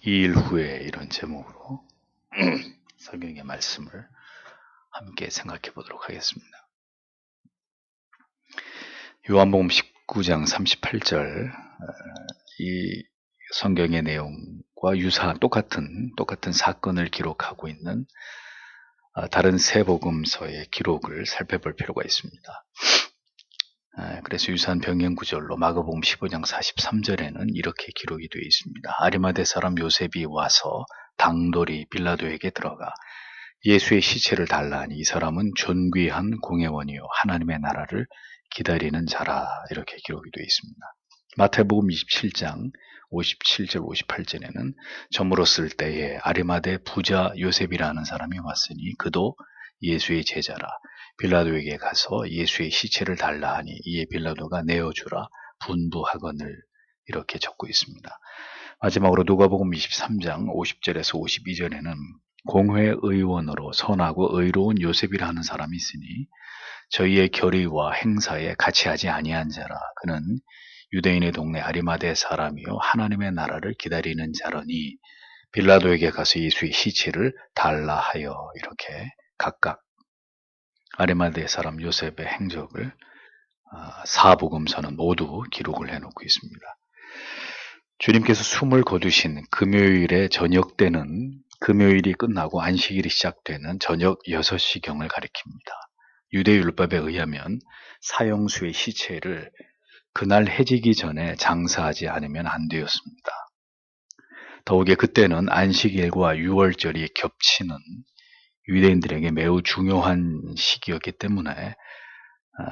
2일 후에 이런 제목으로 성경의 말씀을 함께 생각해 보도록 하겠습니다. 요한복음 19장 38절 이 성경의 내용과 유사한 똑같은 사건을 기록하고 있는 다른 세 복음서의 기록을 살펴볼 필요가 있습니다. 그래서 유사한 병행 구절로 마가복음 15장 43절에는 이렇게 기록이 되어 있습니다. 아리마대 사람 요셉이 와서 당돌이 빌라도에게 들어가 예수의 시체를 달라 하니 이 사람은 존귀한 공회원이요 하나님의 나라를 기다리는 자라, 이렇게 기록이 되어 있습니다. 마태복음 27장 57절 58절에는 저물었을 때에 아리마대 부자 요셉이라는 사람이 왔으니 그도 예수의 제자라. 빌라도에게 가서 예수의 시체를 달라 하니 이에 빌라도가 내어주라 분부하거늘, 이렇게 적고 있습니다. 마지막으로 누가복음 23장 50절에서 52절에는 공회의원으로 선하고 의로운 요셉이라는 사람이 있으니 저희의 결의와 행사에 같이 하지 아니한 자라. 그는 유대인의 동네 아리마대 사람이요 하나님의 나라를 기다리는 자러니 빌라도에게 가서 예수의 시체를 달라 하여, 이렇게 각각 아리마대 사람 요셉의 행적을 사복음서는 모두 기록을 해놓고 있습니다. 주님께서 숨을 거두신 금요일의 저녁 때는 금요일이 끝나고 안식일이 시작되는 저녁 6시경을 가리킵니다. 유대율법에 의하면 사형수의 시체를 그날 해지기 전에 장사하지 않으면 안 되었습니다. 더욱이 그때는 안식일과 유월절이 겹치는 유대인들에게 매우 중요한 시기였기 때문에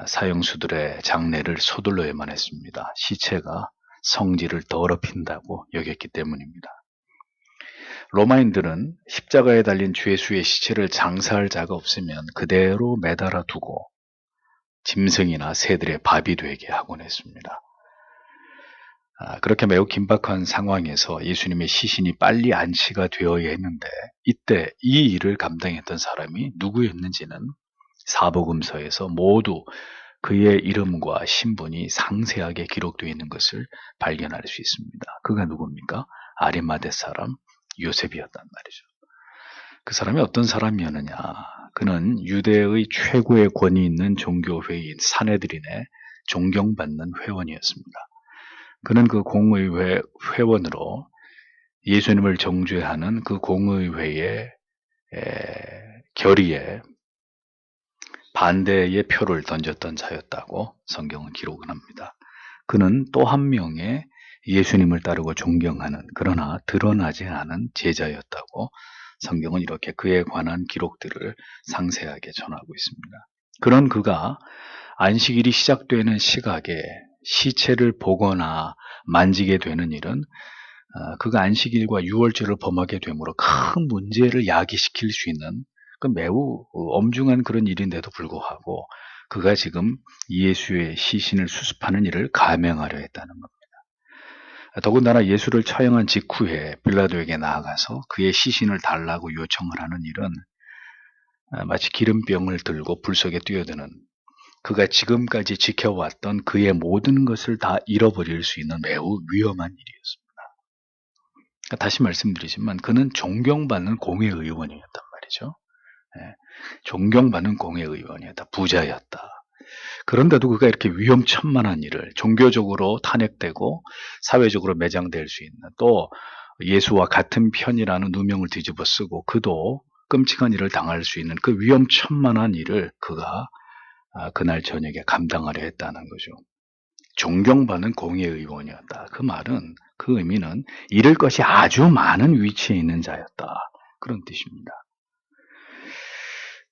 사형수들의 장례를 서둘러야만 했습니다. 시체가 성질을 더럽힌다고 여겼기 때문입니다. 로마인들은 십자가에 달린 주 예수의 시체를 장사할 자가 없으면 그대로 매달아 두고 짐승이나 새들의 밥이 되게 하곤 했습니다. 그렇게 매우 긴박한 상황에서 예수님의 시신이 빨리 안치가 되어야 했는데 이때 이 일을 감당했던 사람이 누구였는지는 사복음서에서 모두 그의 이름과 신분이 상세하게 기록되어 있는 것을 발견할 수 있습니다. 그가 누굽니까? 아리마대 사람 요셉이었단 말이죠. 그 사람이 어떤 사람이었느냐? 그는 유대의 최고의 권위 있는 종교회의인 사내들인의 존경받는 회원이었습니다. 그는 그 공의회 회원으로 예수님을 정죄하는 그 공의회의 결의에 반대의 표를 던졌던 자였다고 성경은 기록을 합니다. 그는 또 한 명의 예수님을 따르고 존경하는, 그러나 드러나지 않은 제자였다고 성경은 이렇게 그에 관한 기록들을 상세하게 전하고 있습니다. 그런 그가 안식일이 시작되는 시각에 시체를 보거나 만지게 되는 일은 그가 안식일과 유월절을 범하게 되므로 큰 문제를 야기시킬 수 있는 매우 엄중한 그런 일인데도 불구하고 그가 지금 예수의 시신을 수습하는 일을 감행하려 했다는 겁니다. 더군다나 예수를 처형한 직후에 빌라도에게 나아가서 그의 시신을 달라고 요청을 하는 일은 마치 기름병을 들고 불 속에 뛰어드는, 그가 지금까지 지켜왔던 그의 모든 것을 다 잃어버릴 수 있는 매우 위험한 일이었습니다. 다시 말씀드리지만 그는 존경받는 공회의원이었단 말이죠. 존경받는 공회의원이었다. 부자였다. 그런데도 그가 이렇게 위험천만한 일을, 종교적으로 탄핵되고 사회적으로 매장될 수 있는, 또 예수와 같은 편이라는 누명을 뒤집어 쓰고 그도 끔찍한 일을 당할 수 있는 그 위험천만한 일을 그가 그날 저녁에 감당하려 했다는 거죠. 존경받는 공회의원이었다. 그 말은, 그 의미는 잃을 것이 아주 많은 위치에 있는 자였다, 그런 뜻입니다.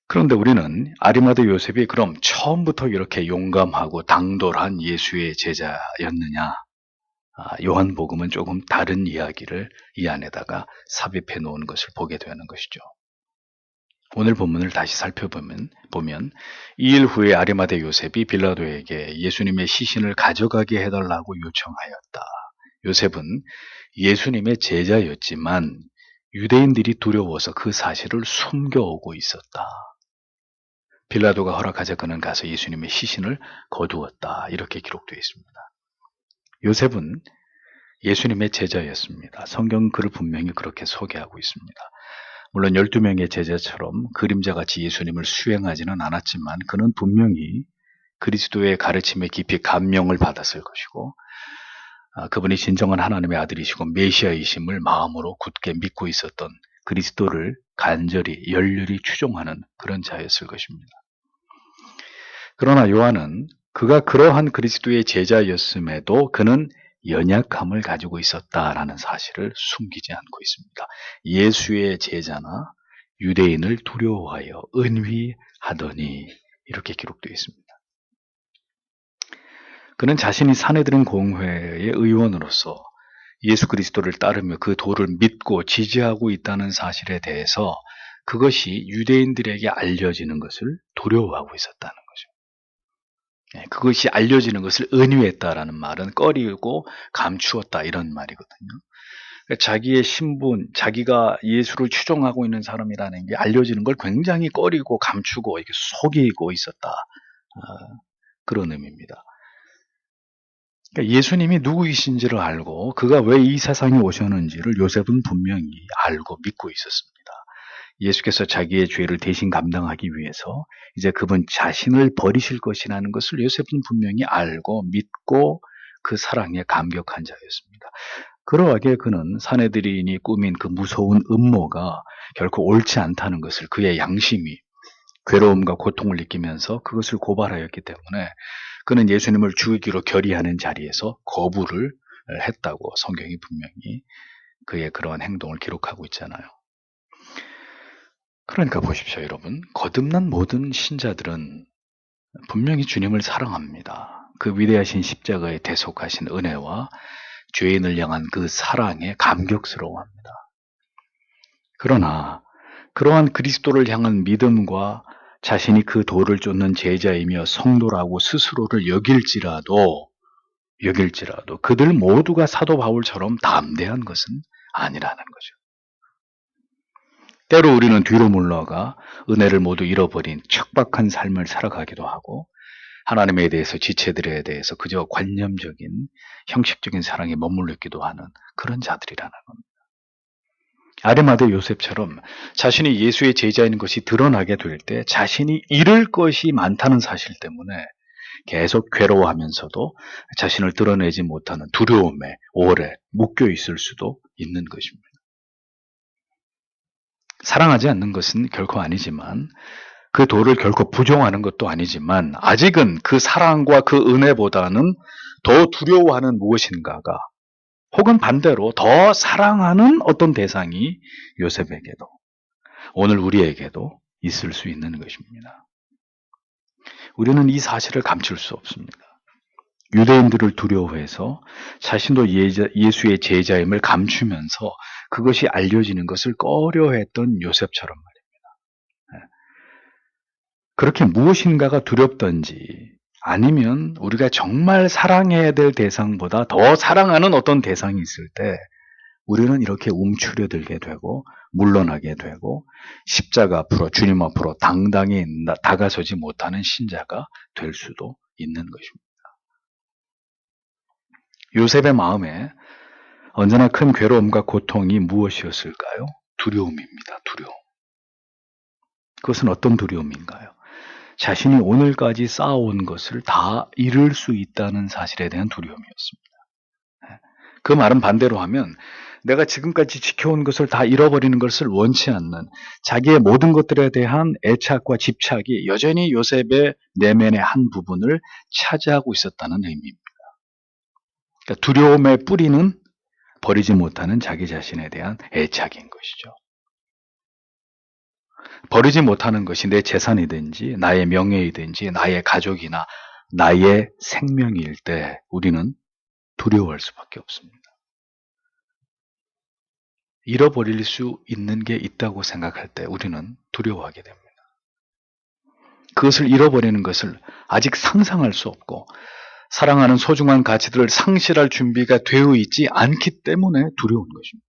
그런데 우리는 아리마대 요셉이 그럼 처음부터 이렇게 용감하고 당돌한 예수의 제자였느냐? 요한복음은 조금 다른 이야기를 이 안에다가 삽입해 놓은 것을 보게 되는 것이죠. 오늘 본문을 다시 살펴보면 2일 후에 아리마대 요셉이 빌라도에게 예수님의 시신을 가져가게 해달라고 요청하였다. 요셉은 예수님의 제자였지만 유대인들이 두려워서 그 사실을 숨겨오고 있었다. 빌라도가 허락하자 그는 가서 예수님의 시신을 거두었다, 이렇게 기록되어 있습니다. 요셉은 예수님의 제자였습니다. 성경은 그를 분명히 그렇게 소개하고 있습니다. 물론 12명의 제자처럼 그림자같이 예수님을 수행하지는 않았지만 그는 분명히 그리스도의 가르침에 깊이 감명을 받았을 것이고 그분이 진정한 하나님의 아들이시고 메시아이심을 마음으로 굳게 믿고 있었던 그리스도를 간절히 열렬히 추종하는 그런 자였을 것입니다. 그러나 요한은 그가 그러한 그리스도의 제자였음에도 그는 연약함을 가지고 있었다라는 사실을 숨기지 않고 있습니다. 예수의 제자나 유대인을 두려워하여 은휘하더니 이렇게 기록되어 있습니다. 그는 자신이 사내들인 공회의 의원으로서 예수 그리스도를 따르며 그 도를 믿고 지지하고 있다는 사실에 대해서 그것이 유대인들에게 알려지는 것을 두려워하고 있었다는 거죠. 그것이 알려지는 것을 은유했다라는 말은 꺼리고 감추었다 이런 말이거든요. 자기의 신분, 자기가 예수를 추종하고 있는 사람이라는 게 알려지는 걸 굉장히 꺼리고 감추고 이렇게 속이고 있었다. 그런 의미입니다. 예수님이 누구이신지를 알고 그가 왜 이 세상에 오셨는지를 요셉은 분명히 알고 믿고 있었습니다. 예수께서 자기의 죄를 대신 감당하기 위해서 이제 그분 자신을 버리실 것이라는 것을 요셉은 분명히 알고 믿고 그 사랑에 감격한 자였습니다. 그러하게 그는 사내들인이 꾸민 그 무서운 음모가 결코 옳지 않다는 것을 그의 양심이 괴로움과 고통을 느끼면서 그것을 고발하였기 때문에 그는 예수님을 죽이기로 결의하는 자리에서 거부를 했다고 성경이 분명히 그의 그러한 행동을 기록하고 있잖아요. 그러니까 보십시오, 여러분. 거듭난 모든 신자들은 분명히 주님을 사랑합니다. 그 위대하신 십자가에 대속하신 은혜와 죄인을 향한 그 사랑에 감격스러워합니다. 그러나 그러한 그리스도를 향한 믿음과 자신이 그 도를 쫓는 제자이며 성도라고 스스로를 여길지라도 그들 모두가 사도 바울처럼 담대한 것은 아니라는 거죠. 때로 우리는 뒤로 물러가 은혜를 모두 잃어버린 척박한 삶을 살아가기도 하고 하나님에 대해서 지체들에 대해서 그저 관념적인 형식적인 사랑에 머물렀기도 하는 그런 자들이라는 겁니다. 아리마대 요셉처럼 자신이 예수의 제자인 것이 드러나게 될 때 자신이 잃을 것이 많다는 사실 때문에 계속 괴로워하면서도 자신을 드러내지 못하는 두려움에 오래 묶여 있을 수도 있는 것입니다. 사랑하지 않는 것은 결코 아니지만 그 도를 결코 부정하는 것도 아니지만 아직은 그 사랑과 그 은혜보다는 더 두려워하는 무엇인가가 혹은 반대로 더 사랑하는 어떤 대상이 요셉에게도 오늘 우리에게도 있을 수 있는 것입니다. 우리는 이 사실을 감출 수 없습니다. 유대인들을 두려워해서 자신도 예수의 제자임을 감추면서 그것이 알려지는 것을 꺼려했던 요셉처럼 말입니다. 그렇게 무엇인가가 두렵던지 아니면 우리가 정말 사랑해야 될 대상보다 더 사랑하는 어떤 대상이 있을 때 우리는 이렇게 움츠려들게 되고 물러나게 되고 십자가 앞으로 주님 앞으로 당당히 다가서지 못하는 신자가 될 수도 있는 것입니다. 요셉의 마음에 언제나 큰 괴로움과 고통이 무엇이었을까요? 두려움입니다. 두려움. 그것은 어떤 두려움인가요? 자신이 오늘까지 쌓아온 것을 다 잃을 수 있다는 사실에 대한 두려움이었습니다. 그 말은 반대로 하면 내가 지금까지 지켜온 것을 다 잃어버리는 것을 원치 않는 자기의 모든 것들에 대한 애착과 집착이 여전히 요셉의 내면의 한 부분을 차지하고 있었다는 의미입니다. 그러니까 두려움의 뿌리는 버리지 못하는 자기 자신에 대한 애착인 것이죠. 버리지 못하는 것이 내 재산이든지 나의 명예이든지 나의 가족이나 나의 생명일 때 우리는 두려워할 수밖에 없습니다. 잃어버릴 수 있는 게 있다고 생각할 때 우리는 두려워하게 됩니다. 그것을 잃어버리는 것을 아직 상상할 수 없고 사랑하는 소중한 가치들을 상실할 준비가 되어 있지 않기 때문에 두려운 것입니다.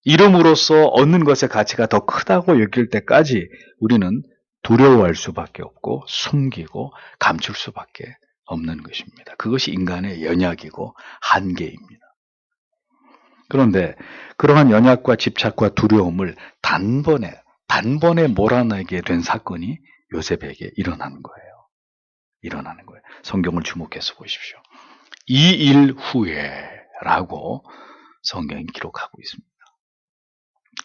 이름으로써 얻는 것의 가치가 더 크다고 여길 때까지 우리는 두려워할 수밖에 없고 숨기고 감출 수밖에 없는 것입니다. 그것이 인간의 연약이고 한계입니다. 그런데 그러한 연약과 집착과 두려움을 단번에 몰아내게 된 사건이 요셉에게 일어나는 거예요. 성경을 주목해서 보십시오. 이 일 후에라고 성경이 기록하고 있습니다.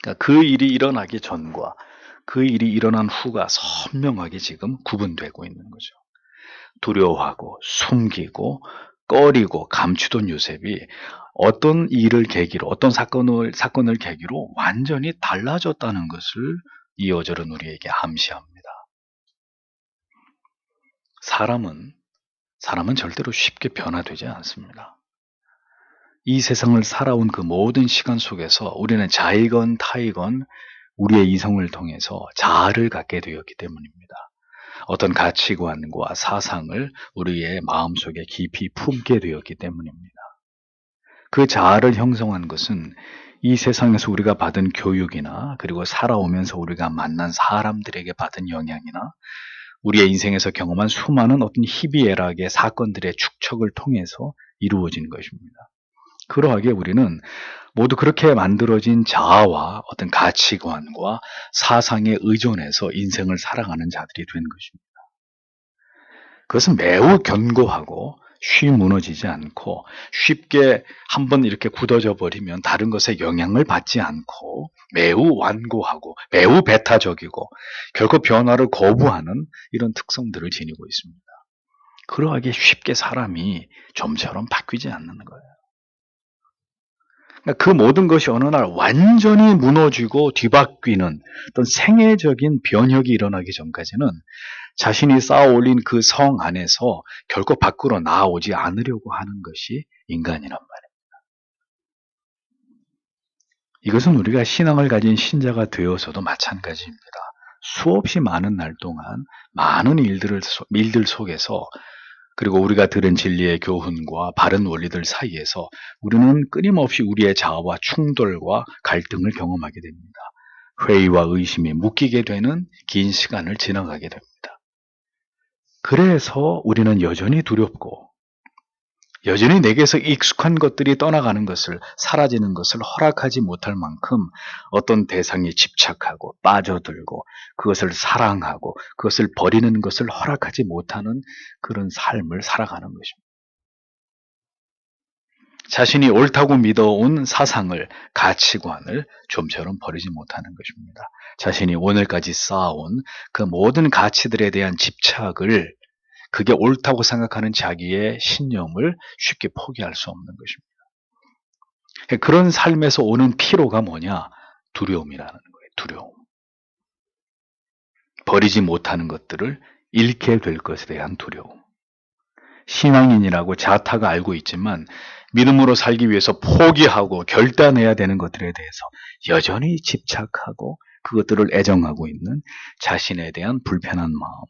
그러니까 그 일이 일어나기 전과 그 일이 일어난 후가 선명하게 지금 구분되고 있는 거죠. 두려워하고 숨기고 꺼리고 감추던 요셉이 어떤 일을 계기로, 어떤 사건을 계기로 완전히 달라졌다는 것을 이 여절은 우리에게 암시합니다. 사람은 절대로 쉽게 변화되지 않습니다. 이 세상을 살아온 그 모든 시간 속에서 우리는 자이건 타이건 우리의 이성을 통해서 자아를 갖게 되었기 때문입니다. 어떤 가치관과 사상을 우리의 마음속에 깊이 품게 되었기 때문입니다. 그 자아를 형성한 것은 이 세상에서 우리가 받은 교육이나 그리고 살아오면서 우리가 만난 사람들에게 받은 영향이나 우리의 인생에서 경험한 수많은 어떤 희비애락의 사건들의 축적을 통해서 이루어진 것입니다. 그러하게 우리는 모두 그렇게 만들어진 자아와 어떤 가치관과 사상에 의존해서 인생을 살아가는 자들이 된 것입니다. 그것은 매우 견고하고 쉽게 무너지지 않고 쉽게 한번 이렇게 굳어져 버리면 다른 것에 영향을 받지 않고 매우 완고하고 매우 배타적이고 결코 변화를 거부하는 이런 특성들을 지니고 있습니다. 그러하게 쉽게 사람이 좀처럼 바뀌지 않는 거예요. 그 모든 것이 어느 날 완전히 무너지고 뒤바뀌는 어떤 생애적인 변혁이 일어나기 전까지는 자신이 쌓아올린 그 성 안에서 결코 밖으로 나오지 않으려고 하는 것이 인간이란 말입니다. 이것은 우리가 신앙을 가진 신자가 되어서도 마찬가지입니다. 수없이 많은 날 동안 많은 일들 속에서 그리고 우리가 들은 진리의 교훈과 바른 원리들 사이에서 우리는 끊임없이 우리의 자아와 충돌과 갈등을 경험하게 됩니다. 회의와 의심이 묶이게 되는 긴 시간을 지나가게 됩니다. 그래서 우리는 여전히 두렵고 여전히 내게서 익숙한 것들이 떠나가는 것을, 사라지는 것을 허락하지 못할 만큼 어떤 대상에 집착하고 빠져들고 그것을 사랑하고 그것을 버리는 것을 허락하지 못하는 그런 삶을 살아가는 것입니다. 자신이 옳다고 믿어온 사상을, 가치관을 좀처럼 버리지 못하는 것입니다. 자신이 오늘까지 쌓아온 그 모든 가치들에 대한 집착을, 그게 옳다고 생각하는 자기의 신념을 쉽게 포기할 수 없는 것입니다. 그런 삶에서 오는 피로가 뭐냐? 두려움이라는 거예요. 두려움. 버리지 못하는 것들을 잃게 될 것에 대한 두려움. 신앙인이라고 자타가 알고 있지만 믿음으로 살기 위해서 포기하고 결단해야 되는 것들에 대해서 여전히 집착하고 그것들을 애정하고 있는 자신에 대한 불편한 마음.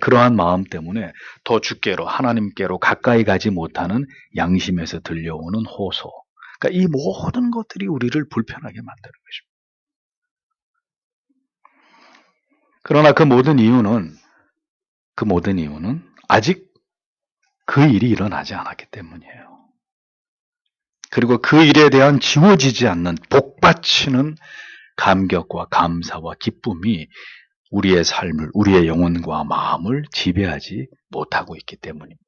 그러한 마음 때문에 더 주께로, 하나님께로 가까이 가지 못하는 양심에서 들려오는 호소. 그러니까 이 모든 것들이 우리를 불편하게 만드는 것입니다. 그러나 그 모든 이유는 아직 그 일이 일어나지 않았기 때문이에요. 그리고 그 일에 대한 지워지지 않는 복받치는 감격과 감사와 기쁨이 우리의 삶을, 우리의 영혼과 마음을 지배하지 못하고 있기 때문입니다.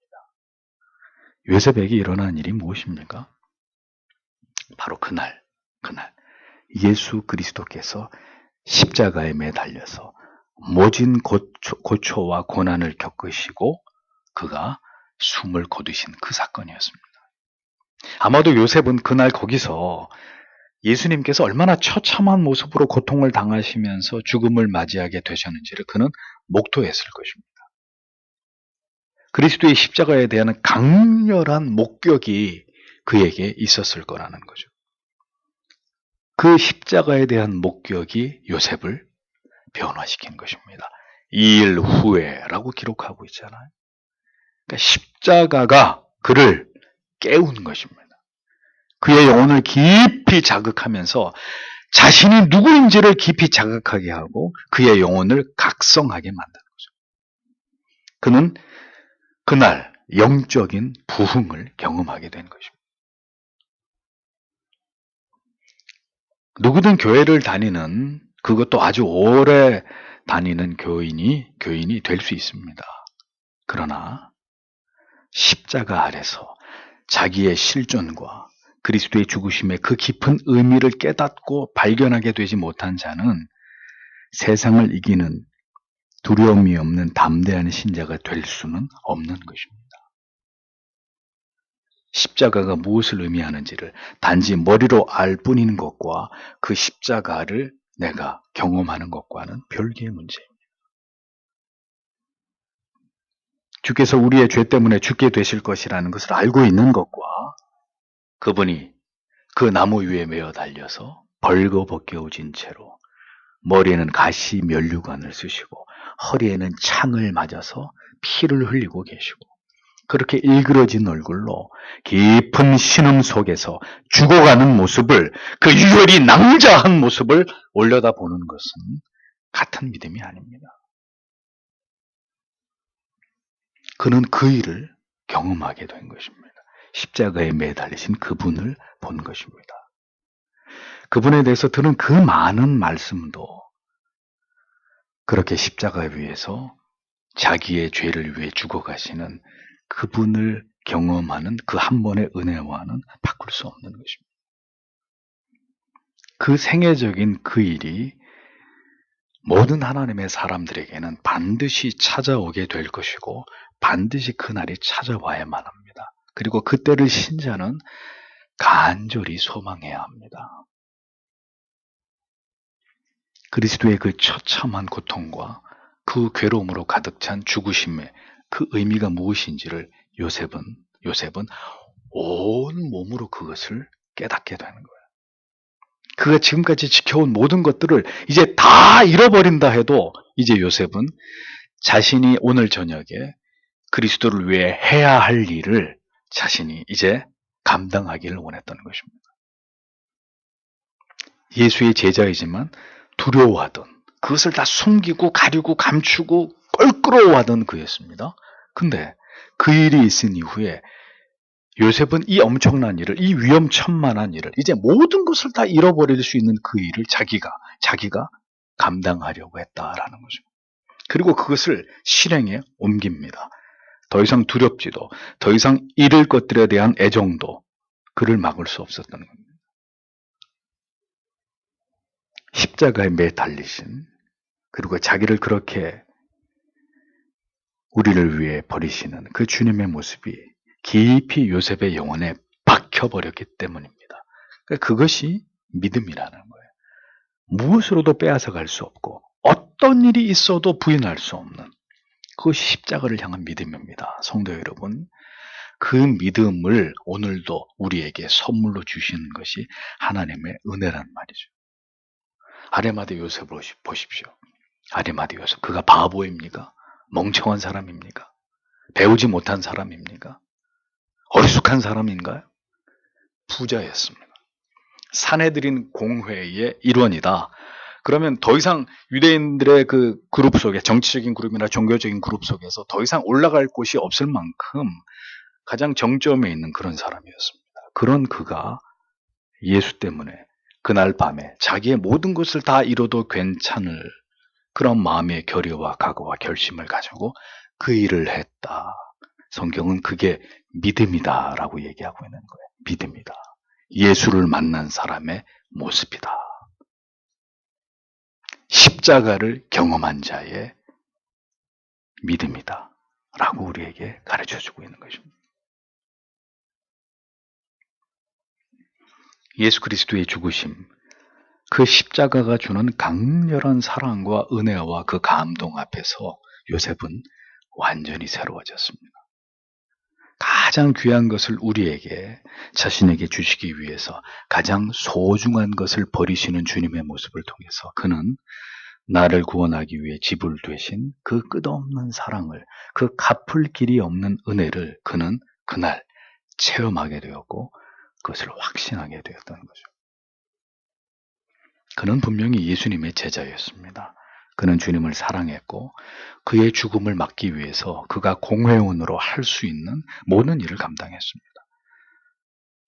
요셉에게 일어난 일이 무엇입니까? 바로 그날 예수 그리스도께서 십자가에 매달려서 모진 고초와 고난을 겪으시고 그가 숨을 거두신 그 사건이었습니다. 아마도 요셉은 그날 거기서 예수님께서 얼마나 처참한 모습으로 고통을 당하시면서 죽음을 맞이하게 되셨는지를 그는 목도했을 것입니다. 그리스도의 십자가에 대한 강렬한 목격이 그에게 있었을 거라는 거죠. 그 십자가에 대한 목격이 요셉을 변화시킨 것입니다. 2일 후에라고 기록하고 있잖아요. 그러니까 십자가가 그를 깨운 것입니다. 그의 영혼을 깊이 자극하면서 자신이 누구인지를 깊이 자극하게 하고 그의 영혼을 각성하게 만드는 거죠. 그는 그날 영적인 부흥을 경험하게 된 것입니다. 누구든 교회를 다니는, 그것도 아주 오래 다니는 교인이 될 수 있습니다. 그러나 십자가 아래서 자기의 실존과 그리스도의 죽으심의 그 깊은 의미를 깨닫고 발견하게 되지 못한 자는 세상을 이기는 두려움이 없는 담대한 신자가 될 수는 없는 것입니다. 십자가가 무엇을 의미하는지를 단지 머리로 알 뿐인 것과 그 십자가를 내가 경험하는 것과는 별개의 문제입니다. 주께서 우리의 죄 때문에 죽게 되실 것이라는 것을 알고 있는 것과 그분이 그 나무 위에 매어 달려서 벌거벗겨진 채로 머리에는 가시 면류관을 쓰시고 허리에는 창을 맞아서 피를 흘리고 계시고 그렇게 일그러진 얼굴로 깊은 신음 속에서 죽어가는 모습을, 그 유혈이 낭자한 모습을 올려다보는 것은 같은 믿음이 아닙니다. 그는 그 일을 경험하게 된 것입니다. 십자가에 매달리신 그분을 본 것입니다. 그분에 대해서 들은 그 많은 말씀도 그렇게 십자가 위에서 자기의 죄를 위해 죽어가시는 그분을 경험하는 그 한 번의 은혜와는 바꿀 수 없는 것입니다. 그 생애적인 그 일이 모든 하나님의 사람들에게는 반드시 찾아오게 될 것이고 반드시 그날이 찾아와야만 합니다. 그리고 그때를 신자는 간절히 소망해야 합니다. 그리스도의 그 처참한 고통과 그 괴로움으로 가득 찬 죽으심의 그 의미가 무엇인지를 요셉은 온 몸으로 그것을 깨닫게 되는 거예요. 그가 지금까지 지켜온 모든 것들을 이제 다 잃어버린다 해도 이제 요셉은 자신이 오늘 저녁에 그리스도를 위해 해야 할 일을 자신이 이제 감당하기를 원했던 것입니다. 예수의 제자이지만 두려워하던, 그것을 다 숨기고 가리고 감추고 껄끄러워하던 그였습니다. 근데 그 일이 있은 이후에 요셉은 이 엄청난 일을, 이 위험천만한 일을, 이제 모든 것을 다 잃어버릴 수 있는 그 일을 자기가 감당하려고 했다라는 거죠. 그리고 그것을 실행에 옮깁니다. 더 이상 두렵지도, 더 이상 잃을 것들에 대한 애정도 그를 막을 수 없었던 겁니다. 십자가에 매달리신, 그리고 자기를 그렇게 우리를 위해 버리시는 그 주님의 모습이 깊이 요셉의 영혼에 박혀버렸기 때문입니다. 그것이 믿음이라는 거예요. 무엇으로도 빼앗아갈 수 없고 어떤 일이 있어도 부인할 수 없는 그것이 십자가를 향한 믿음입니다. 성도 여러분, 그 믿음을 오늘도 우리에게 선물로 주시는 것이 하나님의 은혜란 말이죠. 아리마대 요셉을 보십시오. 아리마대 요셉, 그가 바보입니까? 멍청한 사람입니까? 배우지 못한 사람입니까? 어리숙한 사람인가요? 부자였습니다. 사내들인 공회의 일원이다. 그러면 더 이상 유대인들의 그 그룹 속에, 정치적인 그룹이나 종교적인 그룹 속에서 더 이상 올라갈 곳이 없을 만큼 가장 정점에 있는 그런 사람이었습니다. 그런 그가 예수 때문에 그날 밤에 자기의 모든 것을 다 잃어도 괜찮을 그런 마음의 결의와 각오와 결심을 가지고 그 일을 했다. 성경은 그게 믿음이다라고 얘기하고 있는 거예요. 믿음이다. 예수를 만난 사람의 모습이다. 십자가를 경험한 자의 믿음이다. 라고 우리에게 가르쳐주고 있는 것입니다. 예수 그리스도의 죽으심, 그 십자가가 주는 강렬한 사랑과 은혜와 그 감동 앞에서 요셉은 완전히 새로워졌습니다. 가장 귀한 것을 우리에게, 자신에게 주시기 위해서 가장 소중한 것을 버리시는 주님의 모습을 통해서 그는 나를 구원하기 위해 지불되신 그 끝없는 사랑을, 그 갚을 길이 없는 은혜를 그는 그날 체험하게 되었고 그것을 확신하게 되었던 거죠. 그는 분명히 예수님의 제자였습니다. 그는 주님을 사랑했고 그의 죽음을 막기 위해서 그가 공회원으로 할 수 있는 모든 일을 감당했습니다.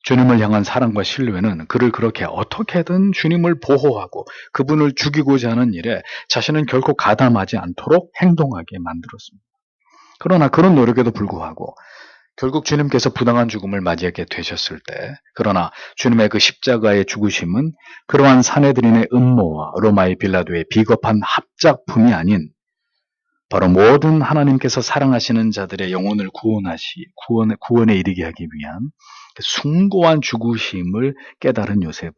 주님을 향한 사랑과 신뢰는 그를 그렇게 어떻게든 주님을 보호하고 그분을 죽이고자 하는 일에 자신은 결코 가담하지 않도록 행동하게 만들었습니다. 그러나 그런 노력에도 불구하고 결국 주님께서 부당한 죽음을 맞이하게 되셨을 때, 그러나 주님의 그 십자가의 죽으심은 그러한 사내들인의 음모와 로마의 빌라도의 비겁한 합작품이 아닌 바로 모든 하나님께서 사랑하시는 자들의 영혼을 구원에 이르게 하기 위한 숭고한 죽으심을 깨달은 요셉은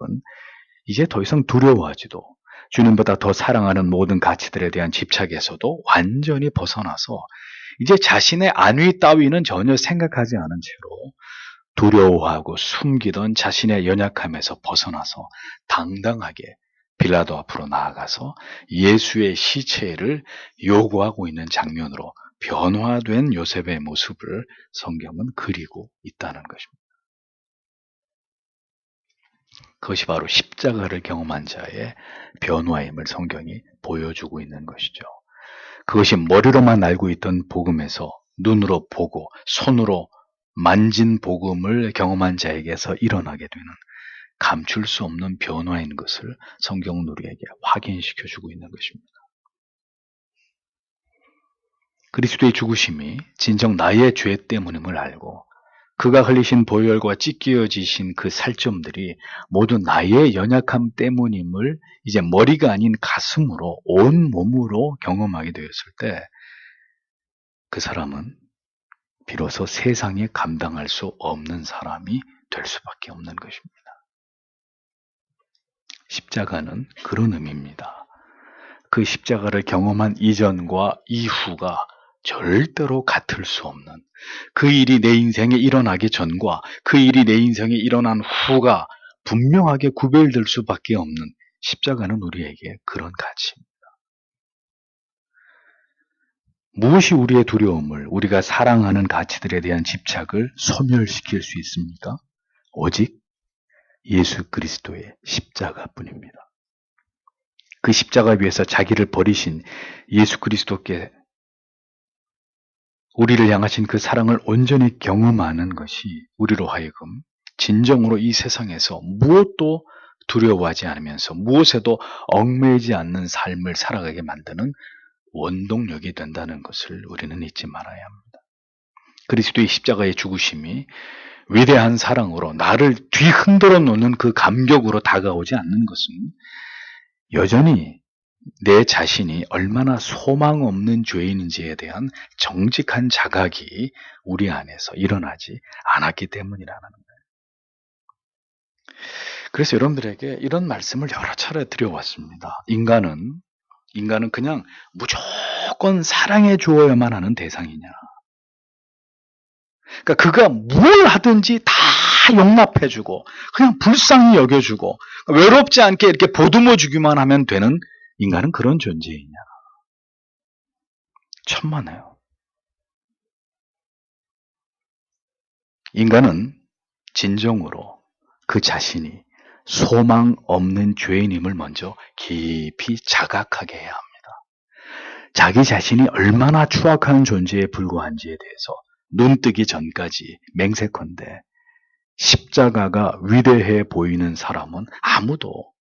이제 더 이상 두려워하지도 주님보다 더 사랑하는 모든 가치들에 대한 집착에서도 완전히 벗어나서 이제 자신의 안위 따위는 전혀 생각하지 않은 채로 두려워하고 숨기던 자신의 연약함에서 벗어나서 당당하게 빌라도 앞으로 나아가서 예수의 시체를 요구하고 있는 장면으로 변화된 요셉의 모습을 성경은 그리고 있다는 것입니다. 그것이 바로 십자가를 경험한 자의 변화임을 성경이 보여주고 있는 것이죠. 그것이 머리로만 알고 있던 복음에서 눈으로 보고 손으로 만진 복음을 경험한 자에게서 일어나게 되는 감출 수 없는 변화인 것을 성경은 우리에게 확인시켜주고 있는 것입니다. 그리스도의 죽으심이 진정 나의 죄 때문임을 알고 그가 흘리신 보혈과 찢겨지신 그 살점들이 모두 나의 연약함 때문임을 이제 머리가 아닌 가슴으로 온 몸으로 경험하게 되었을 때 그 사람은 비로소 세상에 감당할 수 없는 사람이 될 수밖에 없는 것입니다. 십자가는 그런 의미입니다. 그 십자가를 경험한 이전과 이후가 절대로 같을 수 없는, 그 일이 내 인생에 일어나기 전과 그 일이 내 인생에 일어난 후가 분명하게 구별될 수밖에 없는 십자가는 우리에게 그런 가치입니다. 무엇이 우리의 두려움을, 우리가 사랑하는 가치들에 대한 집착을 소멸시킬 수 있습니까? 오직 예수 그리스도의 십자가뿐입니다. 그 십자가 위에서 자기를 버리신 예수 그리스도께 우리를 향하신 그 사랑을 온전히 경험하는 것이 우리로 하여금 진정으로 이 세상에서 무엇도 두려워하지 않으면서 무엇에도 얽매이지 않는 삶을 살아가게 만드는 원동력이 된다는 것을 우리는 잊지 말아야 합니다. 그리스도의 십자가의 죽으심이 위대한 사랑으로 나를 뒤흔들어 놓는 그 감격으로 다가오지 않는 것은 여전히 내 자신이 얼마나 소망 없는 죄인인지에 대한 정직한 자각이 우리 안에서 일어나지 않았기 때문이라는 거예요. 그래서 여러분들에게 이런 말씀을 여러 차례 드려왔습니다. 인간은 그냥 무조건 사랑해 주어야만 하는 대상이냐. 그러니까 그가 뭘 하든지 다 용납해주고 그냥 불쌍히 여겨주고 외롭지 않게 이렇게 보듬어 주기만 하면 되는 인간은 그런 존재이냐. 천만에요. 인간은 진정으로 그 자신이 소망 없는 죄인임을 먼저 깊이 자각하게 해야 합니다. 자기 자신이 얼마나 추악한 존재에 불과한지에 대해서 눈뜨기 전까지 맹세컨대 십자가가 위대해 보이는 사람은 아무도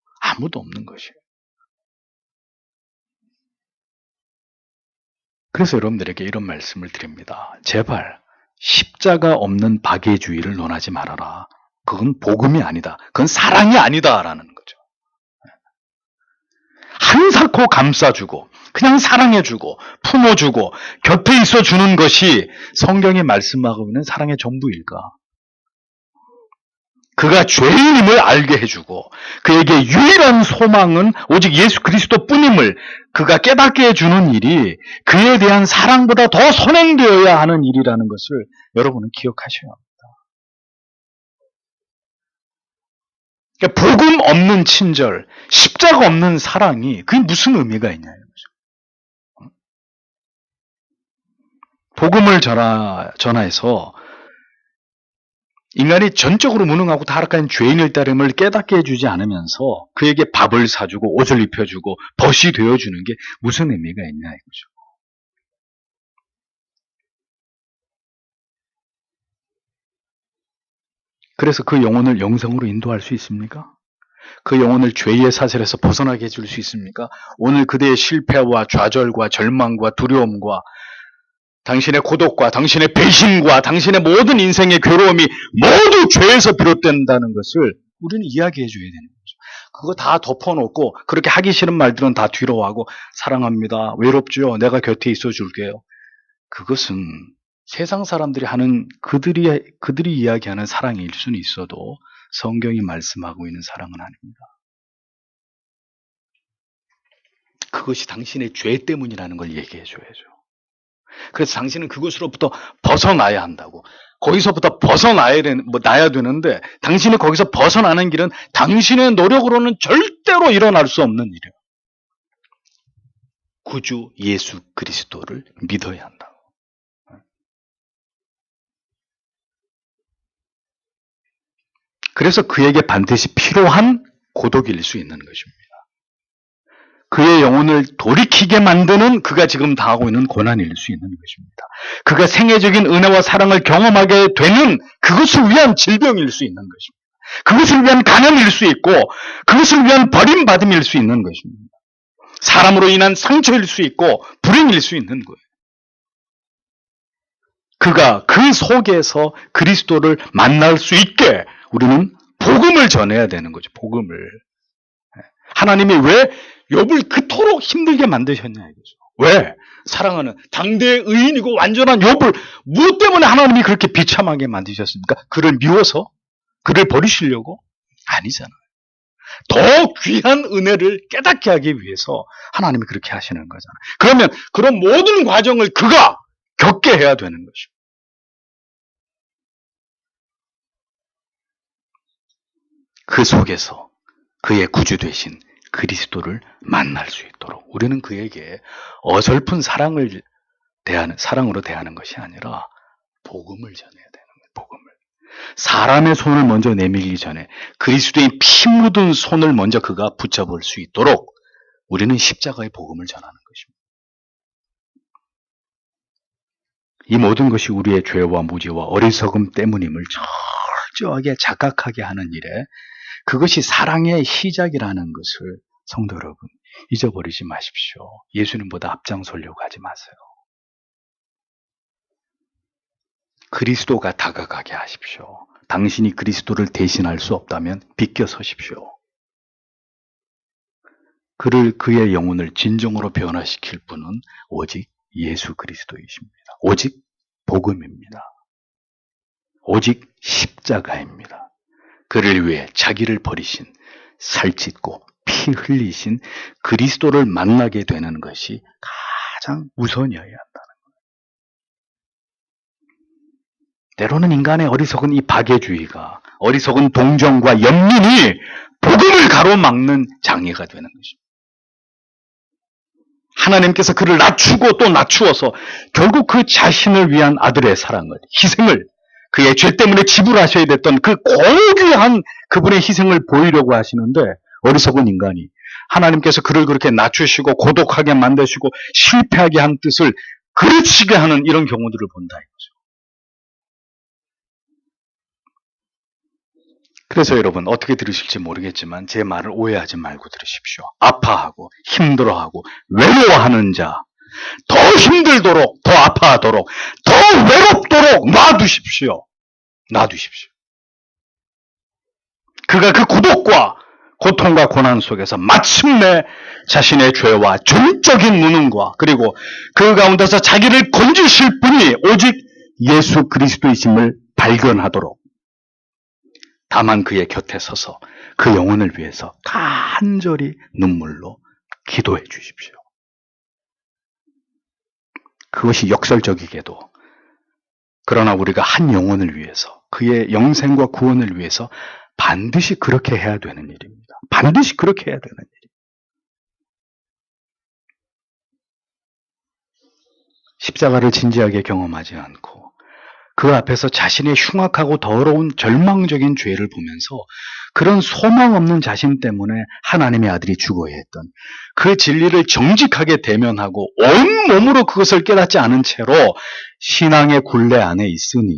없는 것이에요. 그래서 여러분들에게 이런 말씀을 드립니다. 제발 십자가 없는 박애주의를 논하지 말아라. 그건 복음이 아니다. 그건 사랑이 아니다라는 거죠. 한사코 감싸주고 그냥 사랑해주고 품어주고 곁에 있어주는 것이 성경이 말씀하고 있는 사랑의 전부일까? 그가 죄인임을 알게 해주고 그에게 유일한 소망은 오직 예수 그리스도뿐임을 그가 깨닫게 해주는 일이 그에 대한 사랑보다 더 선행되어야 하는 일이라는 것을 여러분은 기억하셔야 합니다. 그러니까 복음 없는 친절, 십자가 없는 사랑이 그게 무슨 의미가 있냐 이거죠. 복음을 전하해서 인간이 전적으로 무능하고 타락한 죄인일 따름을 깨닫게 해주지 않으면서 그에게 밥을 사주고 옷을 입혀주고 벗이 되어주는 게 무슨 의미가 있냐 이거죠. 그래서 그 영혼을 영생으로 인도할 수 있습니까? 그 영혼을 죄의 사슬에서 벗어나게 해줄 수 있습니까? 오늘 그대의 실패와 좌절과 절망과 두려움과 당신의 고독과 당신의 배신과 당신의 모든 인생의 괴로움이 모두 죄에서 비롯된다는 것을 우리는 이야기해 줘야 되는 거죠. 그거 다 덮어놓고 그렇게 하기 싫은 말들은 다 뒤로 하고 사랑합니다. 외롭죠? 내가 곁에 있어 줄게요. 그것은 세상 사람들이 하는 그들이 이야기하는 사랑일 수는 있어도 성경이 말씀하고 있는 사랑은 아닙니다. 그것이 당신의 죄 때문이라는 걸 얘기해 줘야죠. 그래서 당신은 그것으로부터 벗어나야 한다고. 거기서부터 나야 되는데 당신이 거기서 벗어나는 길은 당신의 노력으로는 절대로 일어날 수 없는 일이에요. 구주 예수 그리스도를 믿어야 한다고. 그래서 그에게 반드시 필요한 고독일 수 있는 것입니다. 그의 영혼을 돌이키게 만드는 그가 지금 당하고 있는 고난일 수 있는 것입니다. 그가 생애적인 은혜와 사랑을 경험하게 되는 그것을 위한 질병일 수 있는 것입니다. 그것을 위한 간염일 수 있고 그것을 위한 버림받음일 수 있는 것입니다. 사람으로 인한 상처일 수 있고 불행일 수 있는 거예요. 그가 그 속에서 그리스도를 만날 수 있게 우리는 복음을 전해야 되는 거죠. 복음을. 하나님이 왜 욥을 그토록 힘들게 만드셨냐 이거죠. 왜? 사랑하는 당대의 의인이고 완전한 욥을 무엇 때문에 하나님이 그렇게 비참하게 만드셨습니까? 그를 미워서? 그를 버리시려고? 아니잖아요. 더 귀한 은혜를 깨닫게 하기 위해서 하나님이 그렇게 하시는 거잖아요. 그러면 그런 모든 과정을 그가 겪게 해야 되는 것이고. 그 속에서 그의 구주 되신 그리스도를 만날 수 있도록 우리는 그에게 어설픈 사랑으로 대하는 것이 아니라 복음을 전해야 되는 거예요. 복음을. 사람의 손을 먼저 내밀기 전에 그리스도의 피 묻은 손을 먼저 그가 붙잡을 수 있도록 우리는 십자가의 복음을 전하는 것입니다. 이 모든 것이 우리의 죄와 무지와 어리석음 때문임을 철저하게 자각하게 하는 일에 그것이 사랑의 시작이라는 것을 성도 여러분 잊어버리지 마십시오. 예수님보다 앞장서려고 하지 마세요. 그리스도가 다가가게 하십시오. 당신이 그리스도를 대신할 수 없다면 비껴서십시오. 그의 영혼을 진정으로 변화시킬 분은 오직 예수 그리스도이십니다. 오직 복음입니다. 오직 십자가입니다. 그를 위해 자기를 버리신 살찢고 피 흘리신 그리스도를 만나게 되는 것이 가장 우선이어야 한다는 거예요. 때로는 인간의 어리석은 이 박애주의가 어리석은 동정과 연민이 복음을 가로막는 장애가 되는 것입니다. 하나님께서 그를 낮추고 또 낮추어서 결국 그 자신을 위한 아들의 사랑을, 희생을 그의 죄 때문에 지불하셔야 됐던 그 고귀한 그분의 희생을 보이려고 하시는데 어리석은 인간이 하나님께서 그를 그렇게 낮추시고 고독하게 만드시고 실패하게 한 뜻을 그르치게 하는 이런 경우들을 본다 이거죠. 그래서 여러분 어떻게 들으실지 모르겠지만 제 말을 오해하지 말고 들으십시오. 아파하고 힘들어하고 외로워하는 자 더 힘들도록 더 아파하도록 더 외롭도록 놔두십시오. 놔두십시오. 그가 그 고독과 고통과 고난 속에서 마침내 자신의 죄와 전적인 무능과 그리고 그 가운데서 자기를 건지실 분이 오직 예수 그리스도이심을 발견하도록 다만 그의 곁에 서서 그 영혼을 위해서 간절히 눈물로 기도해 주십시오. 그것이 역설적이게도 그러나 우리가 한 영혼을 위해서 그의 영생과 구원을 위해서 반드시 그렇게 해야 되는 일입니다. 반드시 그렇게 해야 되는 일입니다. 십자가를 진지하게 경험하지 않고 그 앞에서 자신의 흉악하고 더러운 절망적인 죄를 보면서 그런 소망 없는 자신 때문에 하나님의 아들이 죽어야 했던 그 진리를 정직하게 대면하고 온몸으로 그것을 깨닫지 않은 채로 신앙의 굴레 안에 있으니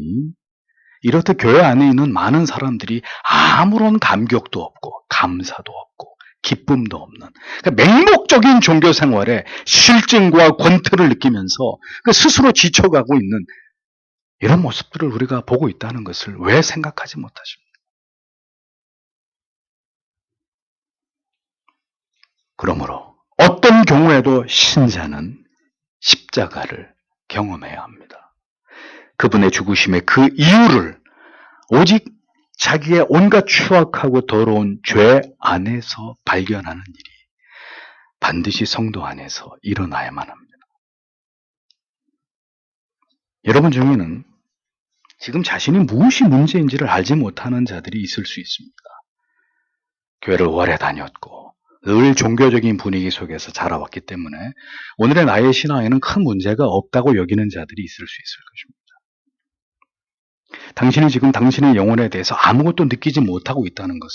이렇듯 교회 안에 있는 많은 사람들이 아무런 감격도 없고 감사도 없고 기쁨도 없는 그러니까 맹목적인 종교 생활에 실증과 권태를 느끼면서 스스로 지쳐가고 있는 이런 모습들을 우리가 보고 있다는 것을 왜 생각하지 못하십니까? 그러므로 어떤 경우에도 신자는 십자가를 경험해야 합니다. 그분의 죽으심의 그 이유를 오직 자기의 온갖 추악하고 더러운 죄 안에서 발견하는 일이 반드시 성도 안에서 일어나야만 합니다. 여러분 중에는 지금 자신이 무엇이 문제인지를 알지 못하는 자들이 있을 수 있습니다. 교회를 오래 다녔고 늘 종교적인 분위기 속에서 자라왔기 때문에 오늘의 나의 신앙에는 큰 문제가 없다고 여기는 자들이 있을 수 있을 것입니다. 당신이 지금 당신의 영혼에 대해서 아무것도 느끼지 못하고 있다는 것은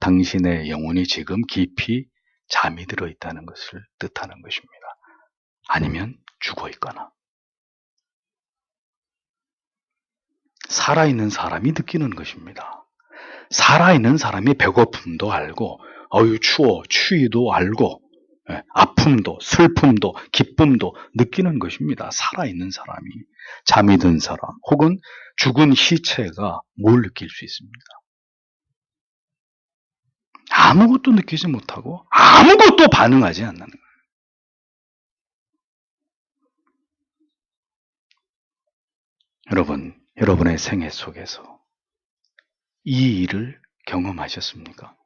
당신의 영혼이 지금 깊이 잠이 들어 있다는 것을 뜻하는 것입니다. 아니면 죽어 있거나 살아있는 사람이 느끼는 것입니다. 살아있는 사람이 배고픔도 알고 어유 추워 추위도 알고 아픔도 슬픔도 기쁨도 느끼는 것입니다. 살아있는 사람이 잠이 든 사람 혹은 죽은 시체가 뭘 느낄 수 있습니다. 아무것도 느끼지 못하고 아무것도 반응하지 않는 거예요. 여러분, 여러분의 생애 속에서 이 일을 경험하셨습니까?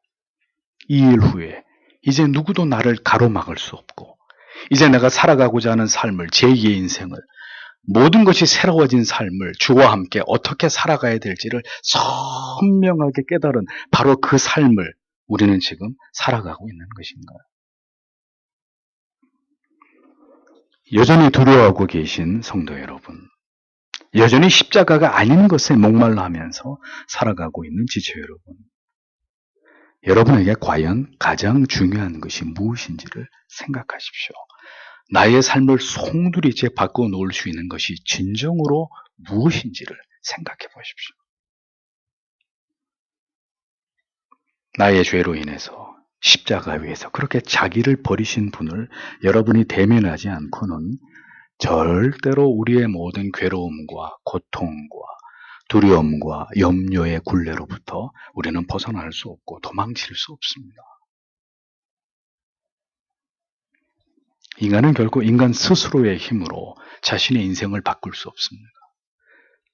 이 일 후에 이제 누구도 나를 가로막을 수 없고 이제 내가 살아가고자 하는 삶을 제2의 인생을 모든 것이 새로워진 삶을 주와 함께 어떻게 살아가야 될지를 선명하게 깨달은 바로 그 삶을 우리는 지금 살아가고 있는 것인가요? 여전히 두려워하고 계신 성도 여러분, 여전히 십자가가 아닌 것에 목말라 하면서 살아가고 있는 지체 여러분, 여러분에게 과연 가장 중요한 것이 무엇인지를 생각하십시오. 나의 삶을 송두리째 바꿔 놓을 수 있는 것이 진정으로 무엇인지를 생각해 보십시오. 나의 죄로 인해서 십자가 위에서 그렇게 자기를 버리신 분을 여러분이 대면하지 않고는 절대로 우리의 모든 괴로움과 고통과 두려움과 염려의 굴레로부터 우리는 벗어날 수 없고 도망칠 수 없습니다. 인간은 결국 인간 스스로의 힘으로 자신의 인생을 바꿀 수 없습니다.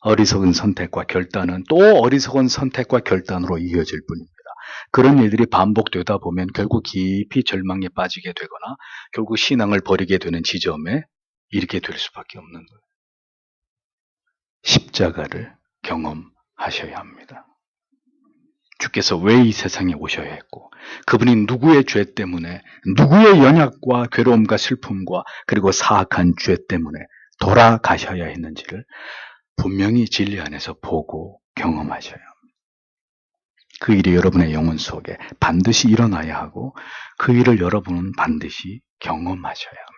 어리석은 선택과 결단은 또 어리석은 선택과 결단으로 이어질 뿐입니다. 그런 일들이 반복되다 보면 결국 깊이 절망에 빠지게 되거나 결국 신앙을 버리게 되는 지점에 이르게 될 수밖에 없는 거예요. 십자가를 경험하셔야 합니다. 주께서 왜 이 세상에 오셔야 했고 그분이 누구의 죄 때문에 누구의 연약과 괴로움과 슬픔과 그리고 사악한 죄 때문에 돌아가셔야 했는지를 분명히 진리 안에서 보고 경험하셔야 합니다. 그 일이 여러분의 영혼 속에 반드시 일어나야 하고 그 일을 여러분은 반드시 경험하셔야 합니다.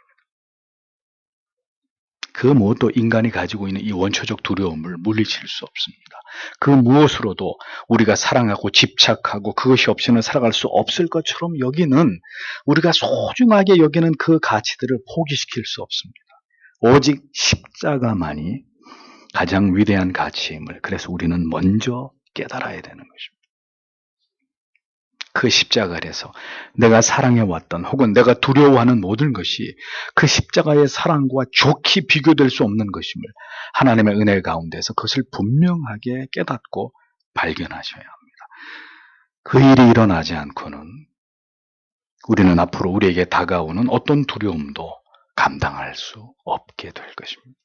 그 무엇도 인간이 가지고 있는 이 원초적 두려움을 물리칠 수 없습니다. 그 무엇으로도 우리가 사랑하고 집착하고 그것이 없이는 살아갈 수 없을 것처럼 여기는 우리가 소중하게 여기는 그 가치들을 포기시킬 수 없습니다. 오직 십자가만이 가장 위대한 가치임을 그래서 우리는 먼저 깨달아야 되는 것입니다. 그 십자가 아래서 내가 사랑해왔던 혹은 내가 두려워하는 모든 것이 그 십자가의 사랑과 좋게 비교될 수 없는 것임을 하나님의 은혜 가운데서 그것을 분명하게 깨닫고 발견하셔야 합니다. 그 일이 일어나지 않고는 우리는 앞으로 우리에게 다가오는 어떤 두려움도 감당할 수 없게 될 것입니다.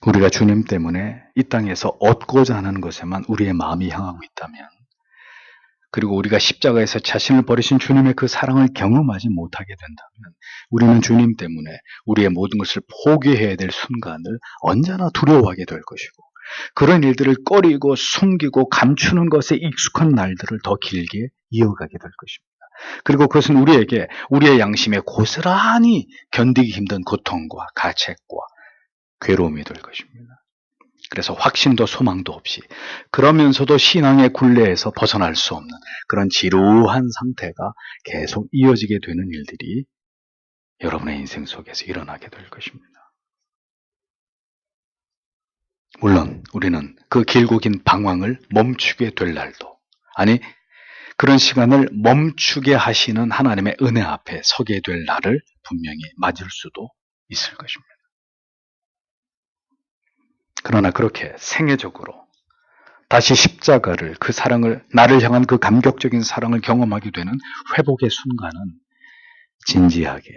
우리가 주님 때문에 이 땅에서 얻고자 하는 것에만 우리의 마음이 향하고 있다면 그리고 우리가 십자가에서 자신을 버리신 주님의 그 사랑을 경험하지 못하게 된다면 우리는 주님 때문에 우리의 모든 것을 포기해야 될 순간을 언제나 두려워하게 될 것이고, 그런 일들을 꺼리고 숨기고 감추는 것에 익숙한 날들을 더 길게 이어가게 될 것입니다. 그리고 그것은 우리에게 우리의 양심에 고스란히 견디기 힘든 고통과 가책과 괴로움이 될 것입니다. 그래서 확신도 소망도 없이, 그러면서도 신앙의 굴레에서 벗어날 수 없는 그런 지루한 상태가 계속 이어지게 되는 일들이 여러분의 인생 속에서 일어나게 될 것입니다. 물론 우리는 그 길고 긴 방황을 멈추게 될 날도, 아니 그런 시간을 멈추게 하시는 하나님의 은혜 앞에 서게 될 날을 분명히 맞을 수도 있을 것입니다. 그러나 그렇게 생애적으로 다시 십자가를, 그 사랑을, 나를 향한 그 감격적인 사랑을 경험하게 되는 회복의 순간은 진지하게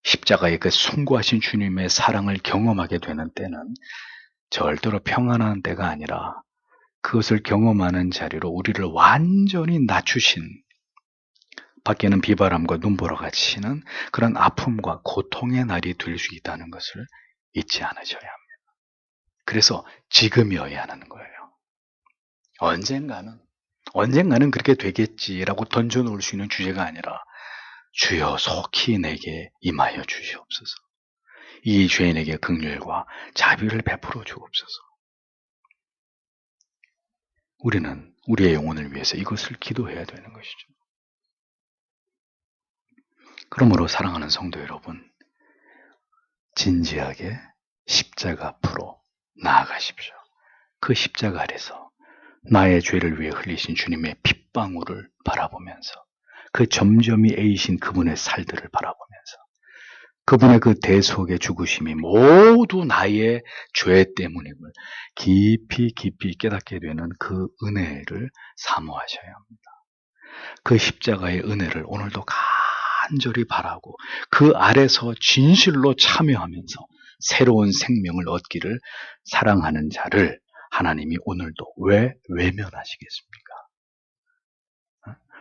십자가의 그 숭고하신 주님의 사랑을 경험하게 되는 때는 절대로 평안한 때가 아니라 그것을 경험하는 자리로 우리를 완전히 낮추신, 밖에는 비바람과 눈보라가 치는 그런 아픔과 고통의 날이 될 수 있다는 것을 잊지 않으셔야 합니다. 그래서 지금이어야 하는 거예요. 언젠가는 그렇게 되겠지라고 던져놓을 수 있는 주제가 아니라, 주여 속히 내게 임하여 주시옵소서. 이 죄인에게 긍휼과 자비를 베풀어 주옵소서. 우리는 우리의 영혼을 위해서 이것을 기도해야 되는 것이죠. 그러므로 사랑하는 성도 여러분, 진지하게 십자가 앞으로 나아가십시오. 그 십자가 아래서 나의 죄를 위해 흘리신 주님의 핏방울을 바라보면서, 그 점점이 애이신 그분의 살들을 바라보면서, 그분의 그 대속의 죽으심이 모두 나의 죄 때문임을 깊이 깊이 깨닫게 되는 그 은혜를 사모하셔야 합니다. 그 십자가의 은혜를 오늘도 간절히 바라고 그 아래서 진실로 참여하면서 새로운 생명을 얻기를 사랑하는 자를 하나님이 오늘도 왜 외면하시겠습니까?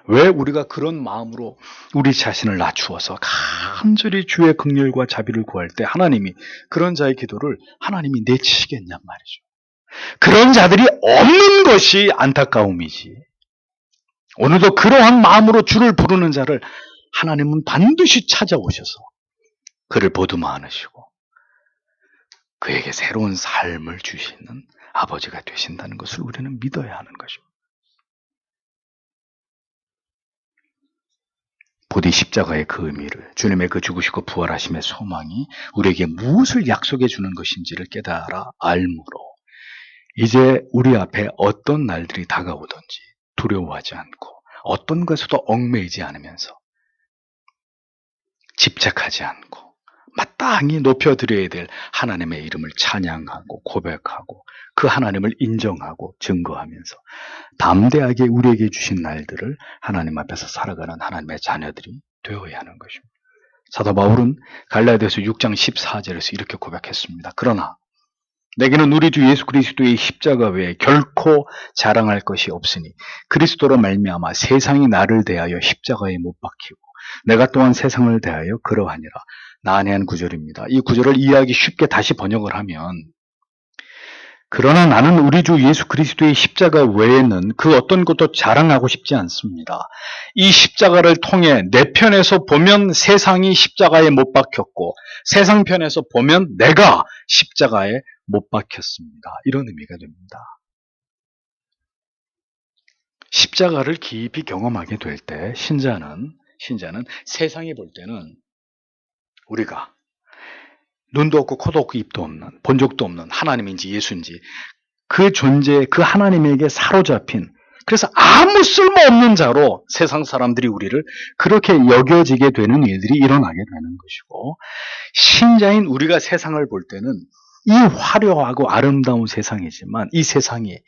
왜 우리가 그런 마음으로 우리 자신을 낮추어서 간절히 주의 긍휼과 자비를 구할 때 하나님이 그런 자의 기도를 하나님이 내치시겠냔 말이죠. 그런 자들이 없는 것이 안타까움이지, 오늘도 그러한 마음으로 주를 부르는 자를 하나님은 반드시 찾아오셔서 그를 보듬어 안으시고 그에게 새로운 삶을 주시는 아버지가 되신다는 것을 우리는 믿어야 하는 것입니다. 부디 십자가의 그 의미를, 주님의 그 죽으시고 부활하심의 소망이 우리에게 무엇을 약속해 주는 것인지를 깨달아 알므로 이제 우리 앞에 어떤 날들이 다가오든지 두려워하지 않고 어떤 것에도 얽매이지 않으면서 집착하지 않고 마땅히 높여드려야 될 하나님의 이름을 찬양하고 고백하고 그 하나님을 인정하고 증거하면서 담대하게 우리에게 주신 날들을 하나님 앞에서 살아가는 하나님의 자녀들이 되어야 하는 것입니다. 사도 바울은 갈라디아서 6장 14절에서 이렇게 고백했습니다. 그러나 내게는 우리 주 예수 그리스도의 십자가 외에 결코 자랑할 것이 없으니 그리스도로 말미암아 세상이 나를 대하여 십자가에 못 박히고 내가 또한 세상을 대하여 그러하니라. 난해한 구절입니다. 이 구절을 이해하기 쉽게 다시 번역을 하면, 그러나 나는 우리 주 예수 그리스도의 십자가 외에는 그 어떤 것도 자랑하고 싶지 않습니다. 이 십자가를 통해 내 편에서 보면 세상이 십자가에 못 박혔고 세상 편에서 보면 내가 십자가에 못 박혔습니다. 이런 의미가 됩니다. 십자가를 깊이 경험하게 될 때 신자는 세상이 볼 때는 우리가 눈도 없고 코도 없고 입도 없는, 본 적도 없는 하나님인지 예수인지 그 존재, 그 하나님에게 사로잡힌, 그래서 아무 쓸모없는 자로 세상 사람들이 우리를 그렇게 여겨지게 되는 일들이 일어나게 되는 것이고, 신자인 우리가 세상을 볼 때는 이 화려하고 아름다운 세상이지만 이 세상이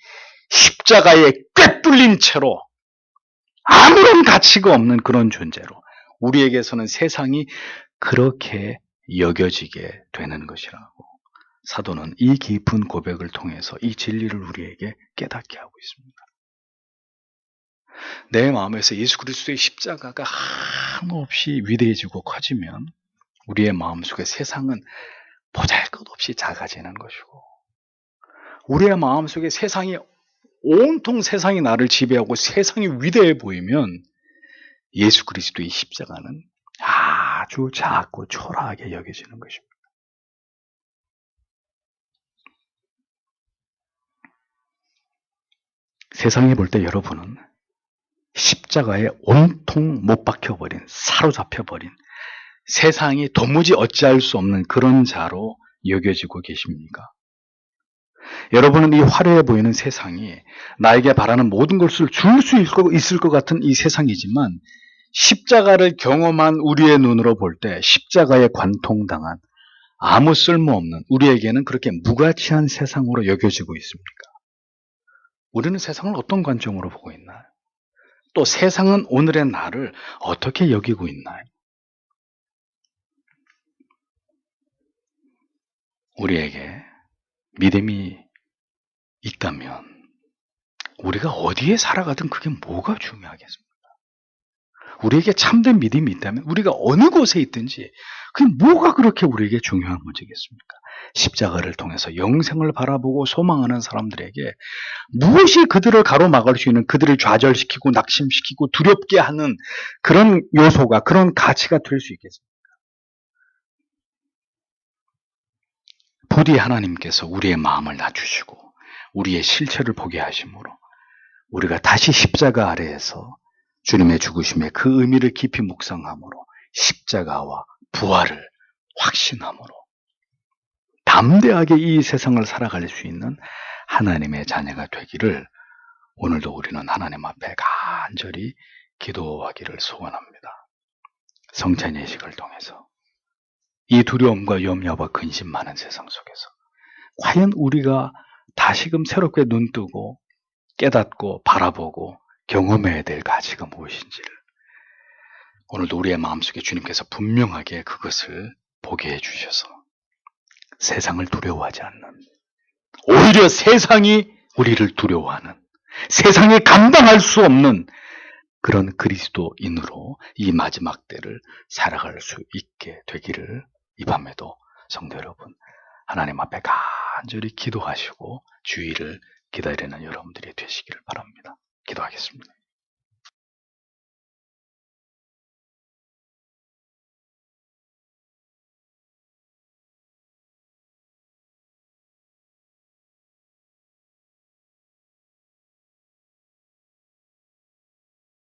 십자가에 꿰뚫린 채로 아무런 가치가 없는 그런 존재로 우리에게서는 세상이 그렇게 여겨지게 되는 것이라고 사도는 이 깊은 고백을 통해서 이 진리를 우리에게 깨닫게 하고 있습니다. 내 마음에서 예수 그리스도의 십자가가 한없이 위대해지고 커지면 우리의 마음속에 세상은 보잘것없이 작아지는 것이고, 우리의 마음속에 세상이 온통 세상이 나를 지배하고 세상이 위대해 보이면 예수 그리스도의 십자가는 아주 작고 초라하게 여겨지는 것입니다. 세상이 볼 때 여러분은 십자가에 온통 못 박혀버린, 사로잡혀버린, 세상이 도무지 어찌할 수 없는 그런 자로 여겨지고 계십니까? 여러분은 이 화려해 보이는 세상이 나에게 바라는 모든 것을 줄 수 있을 것 같은 이 세상이지만, 십자가를 경험한 우리의 눈으로 볼 때 십자가에 관통당한 아무 쓸모없는, 우리에게는 그렇게 무가치한 세상으로 여겨지고 있습니까? 우리는 세상을 어떤 관점으로 보고 있나요? 또 세상은 오늘의 나를 어떻게 여기고 있나요? 우리에게 믿음이 있다면 우리가 어디에 살아가든 그게 뭐가 중요하겠습니까? 우리에게 참된 믿음이 있다면 우리가 어느 곳에 있든지 그게 뭐가 그렇게 우리에게 중요한 문제겠습니까? 십자가를 통해서 영생을 바라보고 소망하는 사람들에게 무엇이 그들을 가로막을 수 있는, 그들을 좌절시키고 낙심시키고 두렵게 하는 그런 요소가, 그런 가치가 될 수 있겠습니까? 부디 하나님께서 우리의 마음을 낮추시고 우리의 실체를 보게 하심으로 우리가 다시 십자가 아래에서 주님의 죽으심의 그 의미를 깊이 묵상함으로 십자가와 부활을 확신함으로 담대하게 이 세상을 살아갈 수 있는 하나님의 자녀가 되기를 오늘도 우리는 하나님 앞에 간절히 기도하기를 소원합니다. 성찬 예식을 통해서 이 두려움과 염려와 근심 많은 세상 속에서 과연 우리가 다시금 새롭게 눈뜨고 깨닫고 바라보고 경험해야 될 가치가 무엇인지를 오늘도 우리의 마음속에 주님께서 분명하게 그것을 보게 해주셔서 세상을 두려워하지 않는, 오히려 세상이 우리를 두려워하는, 세상이 감당할 수 없는 그런 그리스도인으로 이 마지막 때를 살아갈 수 있게 되기를 이 밤에도 성도 여러분 하나님 앞에 간절히 기도하시고 주의를 기다리는 여러분들이 되시기를 바랍니다.